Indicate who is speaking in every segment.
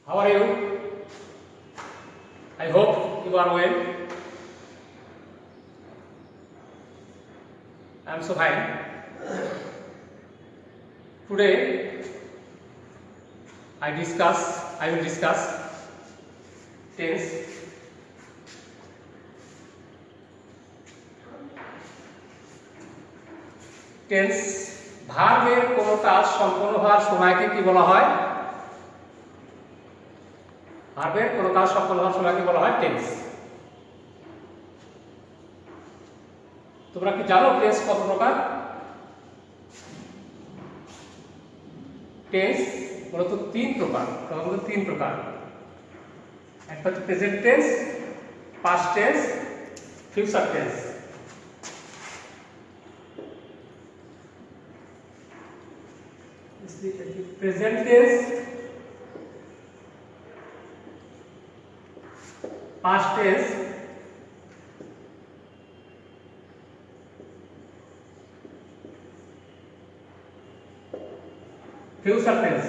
Speaker 1: How are you? I hope you are well. I am so fine. Today I will discuss tense. Tense ভার্বের কোনো কাজ সম্পন্ন হওয়ার সময়কে কি বলা হয়? ভার্বের কোনো কাজ সম্পন্ন হওয়ার সময়কে বলা হয় টেন্স। তোমরা কি জানো টেন্স কত প্রকার? টেন্স মূলত তিন প্রকার। একটা হচ্ছে present tense, past tense, future tense. Present tense, past tense, future tense.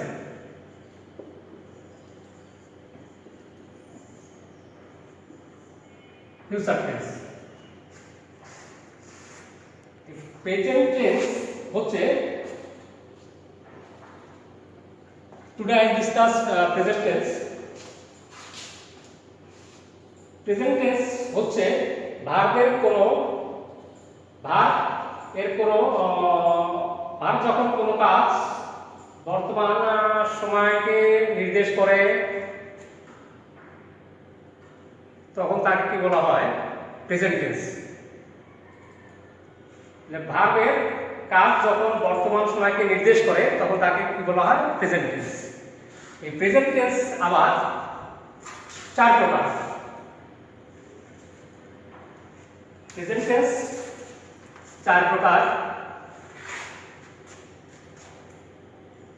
Speaker 1: Present tense হচ্ছে Today I discuss present tense. Present tense হচ্ছে ভার্বের যখন কোনো কাজ বর্তমান সময়কে নির্দেশ করে তখন তাকে কি বলা হয়? Present tense. ভার্বের কাজ যখন বর্তমান সময়কে নির্দেশ করে তখন তাকে কি বলা হয়? Present tense. এই প্রেজেন্ট টেন্স আবার চার প্রকার। প্রেজেন্ট টেন্স চার প্রকার।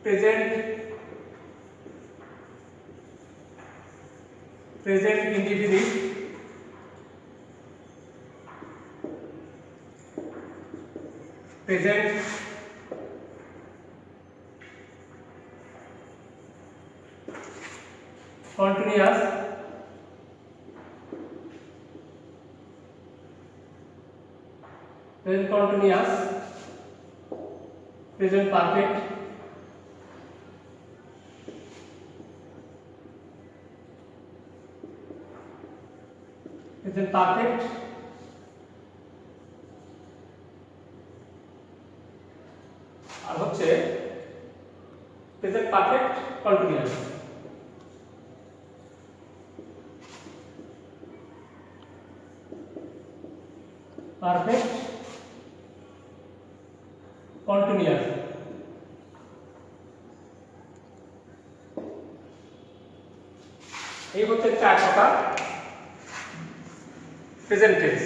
Speaker 1: Present indefinite, present continuous, present continuous, present perfect, আর হচ্ছে present perfect continuous. Perfect continuous. এই হচ্ছে চার প্রকার প্রেজেন্ট টেন্স।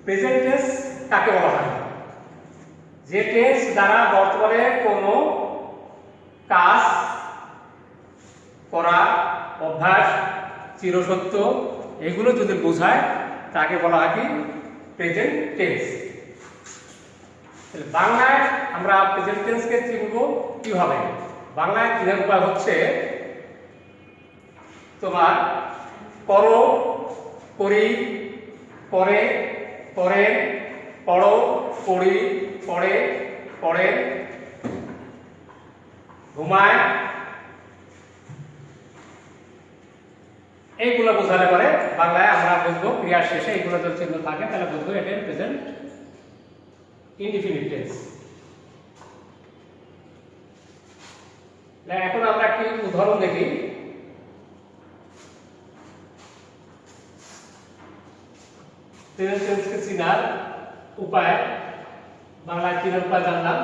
Speaker 1: প্রেজেন্ট টেন্স কাকে বলা হয়? যে টেন্স দ্বারা বর্তমানে কোনো কাজ করা, অভ্যাস, চিরসত্য এগুলো যদি বোঝায় তাকে বলা হয় কি? Present tense. বাংলায় আমরা প্রেজেন্ট টেন্সকে চিনব কিভাবে? বাংলায় চিনার উপায় হচ্ছে তোমার করো, করি, করে, করেন, পড়ো, পড়ি, পড়ে, পড়েন, ঘুমায়, এইগুলো বোঝালে পরে বাংলায় আমরা বুঝবো ক্রিয়ার শেষে এইগুলো যদি চিহ্ন থাকে তাহলে বুঝবো এটা প্রেজেন্ট ইনডিফিনিট টেন্স। এখন আমরা একটি উদাহরণ দেখি। প্রেজেন্ট টেন্সকে চিনার উপায়, বাংলায় চিনার উপায় জানলাম।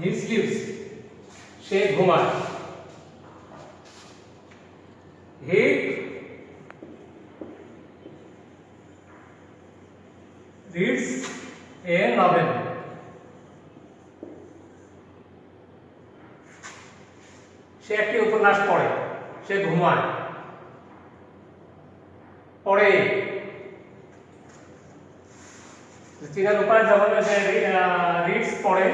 Speaker 1: he sleeps, সে ঘুমায়। he reads a novel, সে একটি উপন্যাস পড়ে, সে ঘুমায়, পড়ে। চীনের উপায় যেমন রিডস পড়ে,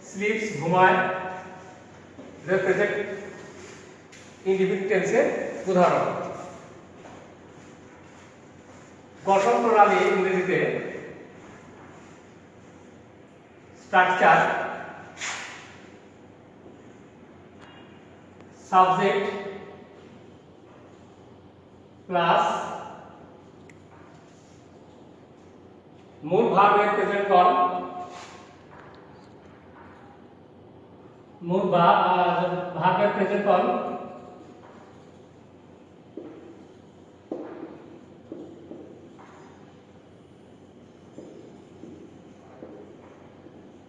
Speaker 1: স্লিপস ঘুমায়, প্রেজেন্ট ইনডিফিনিট টেন্সের উদাহরণ। গঠন প্রণালী ইংরেজিতে স্ট্রাকচার, সাবজেক্ট প্লাস মূল ভার্বের প্রেজেন্ট ফর্ম, মূল ভার্বের প্রেজেন্ট ফর্ম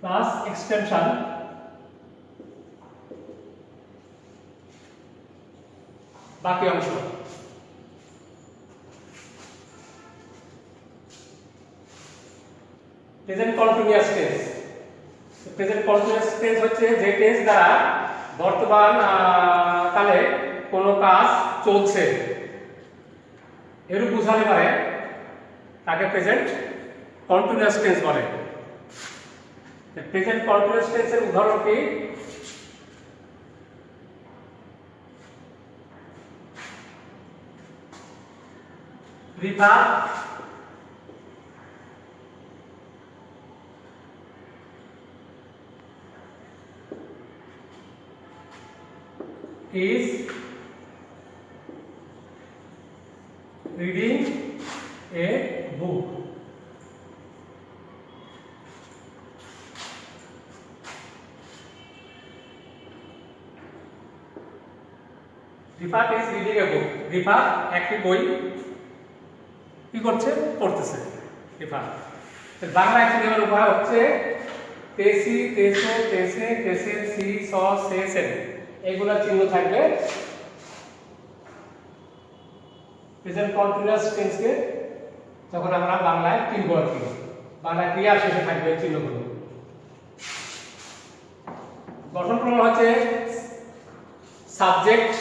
Speaker 1: প্লাস এক্সটেনশন বাকি অংশ। Present continuous tense. Present continuous tense হচ্ছে যে টেন্স দ্বারা বর্তমান কালে কোনো কাজ চলছে এরূপ বোঝাতে পারে, তাকে প্রেজেন্ট কন্টিনিউয়াস টেন্স বলে। প্রেজেন্ট কন্টিনিউয়াস টেন্সের উদাহরণ কি? Rifa is reading a book. Rifa is reading a book. Rifa একটি বই কি করছে? পড়তেছে। রিফা বাংলা একটি দেওয়ার উপায় হচ্ছে তেসি, তেসো, তেসে, তেসে, সি, স, সে, সেন এইগুলা চিহ্ন থাকবে প্রেজেন্ট কন্টিনিউয়াস টেন্সকে যখন আমরা বাংলায় কিনবো আর কি, বাংলায় ক্রিয়া শেষে থাকবে চিহ্নগুলো। গঠন প্রণালী হচ্ছে সাবজেক্ট,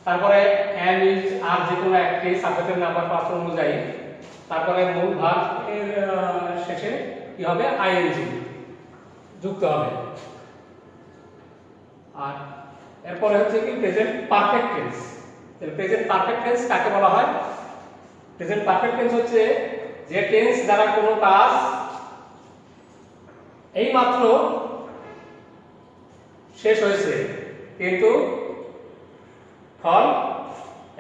Speaker 1: তারপরে এম, ইজ, আর যে কোনো একটি সাবজেক্টের নাম্বার পার্সন অনুযায়ী, তারপরে মূল ভার্বের শেষে কি হবে? আইএনজি যুক্ত হবে। আর এরপরে হচ্ছে কি present perfect tense. Present perfect tense কাকে বলা হয়? প্রেজেন্ট পারফেক্ট টেন্স হচ্ছে যে টেন্স দ্বারা কোনো কাজ এইমাত্র শেষ হয়েছে কিন্তু ফল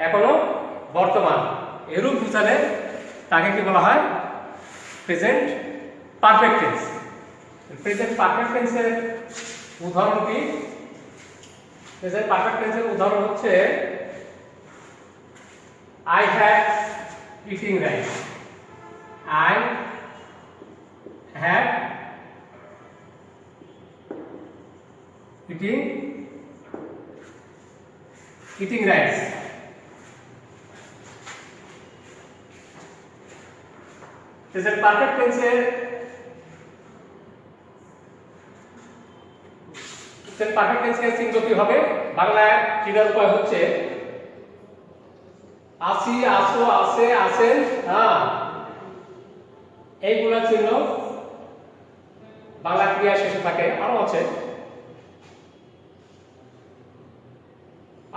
Speaker 1: এখনো বর্তমান, এরূপ বোঝালে তাকে কি বলা হয়? Present perfect tense. Present perfect টেন্সের উদাহরণ কি? প্রেজেন্ট পারফেক্ট টেন্সের উদাহরণ হচ্ছে I have eating rice. I have eating rice. Present perfect টেন্সের পারফেক্ট টেন্সের চিহ্ন কি হবে? বাংলায় চিহ্নের উপায় হচ্ছে আসি, আসো, আসে, আসেন, হ্যাঁ এইগুলা চিহ্ন বাংলা ক্রিয়া শেষে থাকে। আরো আছে।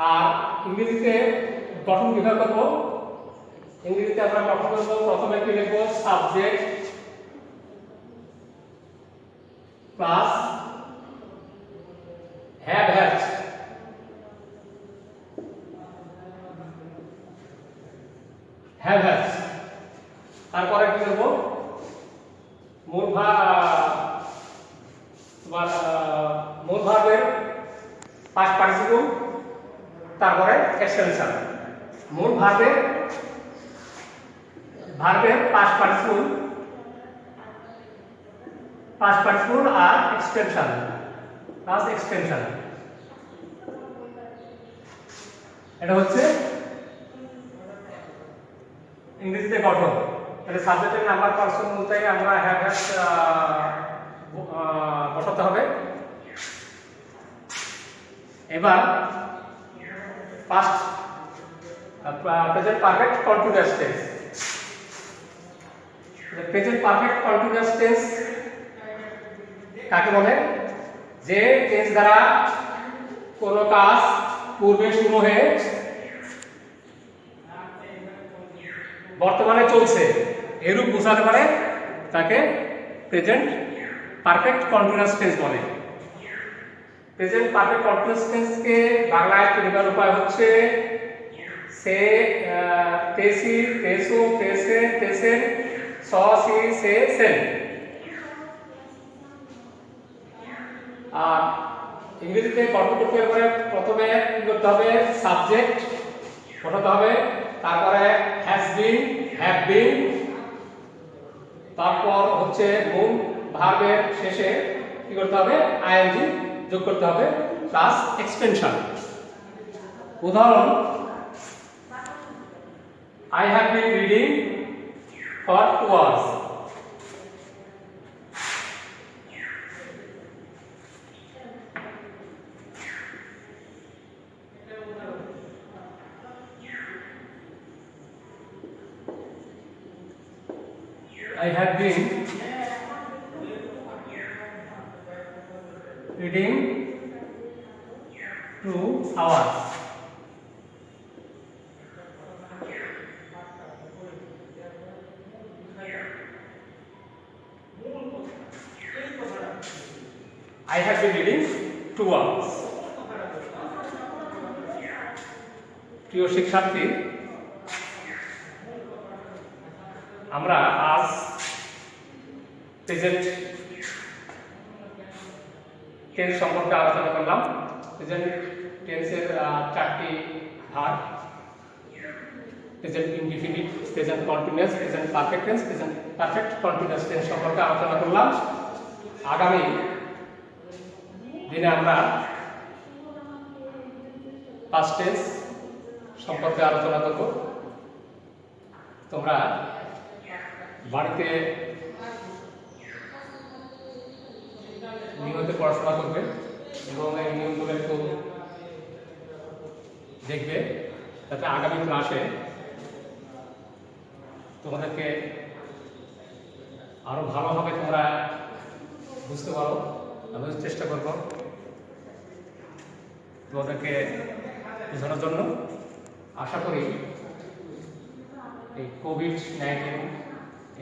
Speaker 1: আর ইংরেজিতে গঠন কিভাবে করব? ইংরেজিতে আমরা গঠন করব, প্রথমে কি লিখব? Subject plus have has, have has. তারপরে কি করব? মূল ভার্বের পাস্ট পার্টিসিপল, তারপরে এক্সটেনশন। মূল ভার্বের পাস্ট পার্টিসিপল আর এক্সটেনশন প্লাস এক্সটেনশন। এটা হচ্ছে ইংরেজিতে গঠন। তাহলে সাবজেক্টের নাম্বার পার্সন অনুযায়ী আমরা হ্যাভ হ্যাজ বসাতে হবে। এবার past present perfect continuous tense. Present perfect continuous tense কাকে বলে? যে টেন্স দ্বারা কোনো কাজ পূর্বে শুরু হয়ে বর্তমানে চলছে এরূপ বোঝাতে পারে, তাকে প্রেজেন্ট পারফেক্ট কন্টিনিউয়াস টেন্স বলে। প্রেজেন্ট পারফেক্ট কন্টিনিউয়াস টেন্সকে বাংলায় তৈরির উপায় হচ্ছে সে, তেসি, তেসু, তেসে, তেসেন, স, সি, সে, সেন। আর ইংরেজিতে গঠন করতে গেলে প্রথমে কি করতে হবে? সাবজেক্ট বসাতে হবে, তারপরে হ্যাজ বিন, হ্যাভ বিন, তারপর হচ্ছে মূল ভার্বের শেষে কি করতে হবে? আইএনজি যোগ করতে হবে প্লাস এক্সটেনশন। উদাহরণ, I have been reading for 2 hours. I have been reading 2 hours. I have been reading 2 hours. প্রিয় শিক্ষার্থী, আমরা আজ প্রেজেন্ট টেন্স সম্পর্কে আলোচনা করলাম। প্রেজেন্ট টেন্সের 4টি ভাগ: present indefinite, present continuous, present perfect tense, present perfect continuous tense সম্পর্কে আলোচনা করলাম। আগামী দিনে আমরা পাস্ট টেন্স সম্পর্কে আলোচনা করব। তোমরা বাড়িতে নিয়মিত পড়াশোনা করবে এবং এই নিয়মগুলো একটু দেখবে, যাতে আগামী ক্লাসে তোমাদেরকে আরো ভালোভাবে তোমরা বুঝতে পারো। আমি চেষ্টা করব তোমাদেরকে বোঝানোর জন্য। আশা করি এই কোভিড-19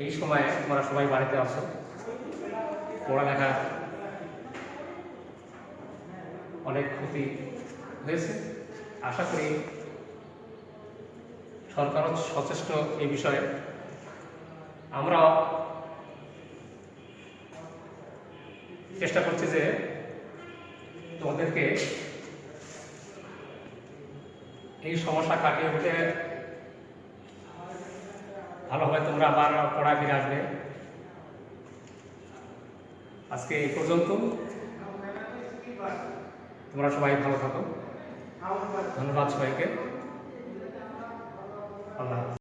Speaker 1: এই সময়ে তোমরা সবাই বাড়িতে আসো, পড়ালেখা অনেক ক্ষতি হয়েছে। আশা করি সরকারও সচেষ্ট এই বিষয়ে। আমরা চেষ্টা করছি যে তোমাদেরকে এই সমস্যা কাটিয়ে উঠে ভালোভাবে তোমরা আবার পড়ায় ফিরে আসবে। আজকে এই পর্যন্ত। তোমরা সবাই ভালো থাকো। ধন্যবাদ সবাইকে। আল্লাহ।